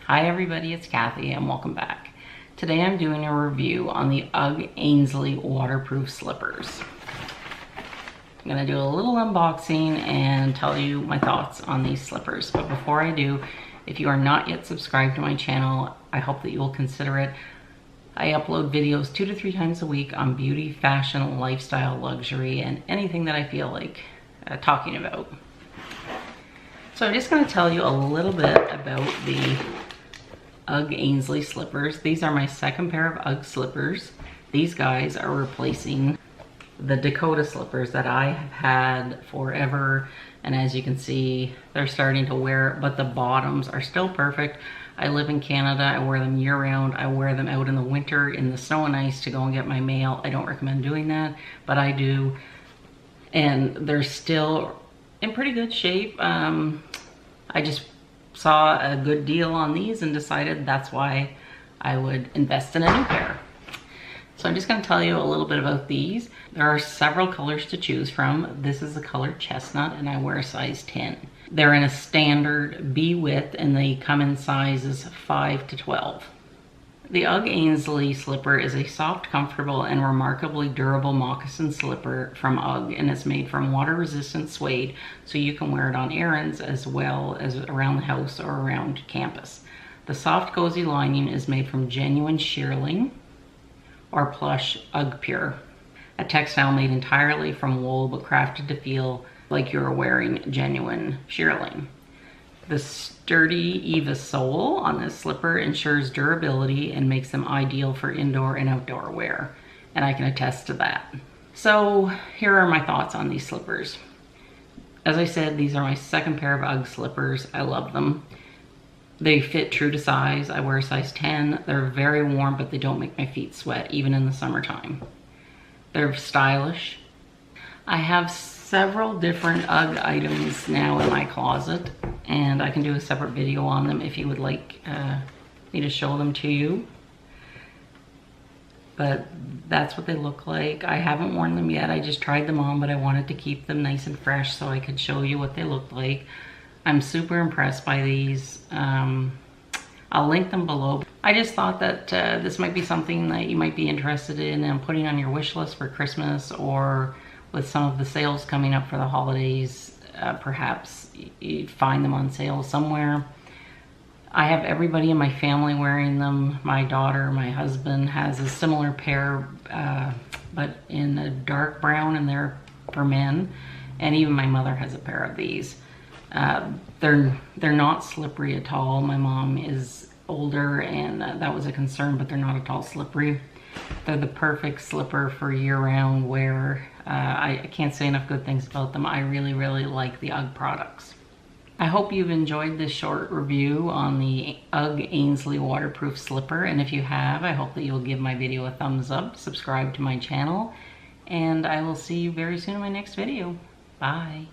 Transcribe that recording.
Hi everybody, it's Kathy and welcome back. Today I'm doing a review on the Ugg Ansley waterproof slippers. I'm going to do a little unboxing and tell you my thoughts on these slippers. But before I do, if you are not yet subscribed to my channel, I hope that you will consider it. I upload videos 2 to 3 times a week on beauty, fashion, lifestyle, luxury, and anything that I feel like talking about. So I'm just going to tell you a little bit about the Ugg Ansley slippers. These are my second pair of Ugg slippers. These guys are replacing the Dakota slippers that I have had forever, and as you can see, they're starting to wear, but the bottoms are still perfect. I live in Canada. I wear them year-round. I wear them out in the winter in the snow and ice to go and get my mail. I don't recommend doing that, but I do, and they're still in pretty good shape. I just saw a good deal on these and decided that's why I would invest in a new pair. So I'm just going to tell you a little bit about these. There are several colors to choose from. This is the color chestnut and I wear a size 10. They're in a standard B width and they come in sizes 5 to 12. The Ugg Ansley slipper is a soft, comfortable, and remarkably durable moccasin slipper from Ugg, and it's made from water-resistant suede, so you can wear it on errands as well as around the house or around campus. The soft, cozy lining is made from genuine shearling or plush Ugg Pure, a textile made entirely from wool but crafted to feel like you're wearing genuine shearling. The sturdy Eva Sole on this slipper ensures durability and makes them ideal for indoor and outdoor wear, and I can attest to that. So here are my thoughts on these slippers. As I said, these are my second pair of Ugg slippers. I love them. They fit true to size. I wear a size 10. They're very warm, but they don't make my feet sweat, even in the summertime. They're stylish. I have several different Ugg items now in my closet, and I can do a separate video on them if you would like me to show them to you. But that's what they look like. I haven't worn them yet. I just tried them on, but I wanted to keep them nice and fresh so I could show you what they look like. I'm super impressed by these. I'll link them below. I just thought that this might be something that you might be interested in and putting on your wish list for Christmas, or with some of the sales coming up for the holidays, perhaps you'd find them on sale somewhere. I have everybody in my family wearing them. My daughter, my husband has a similar pair, but in a dark brown, and they're for men. And even my mother has a pair of these. They're not slippery at all. My mom is older and that was a concern, but they're not at all slippery. They're the perfect slipper for year-round wear. I can't say enough good things about them. I really, really like the Ugg products. I hope you've enjoyed this short review on the Ugg Ansley waterproof slipper, and if you have, I hope that you'll give my video a thumbs up, subscribe to my channel, and I will see you very soon in my next video. Bye.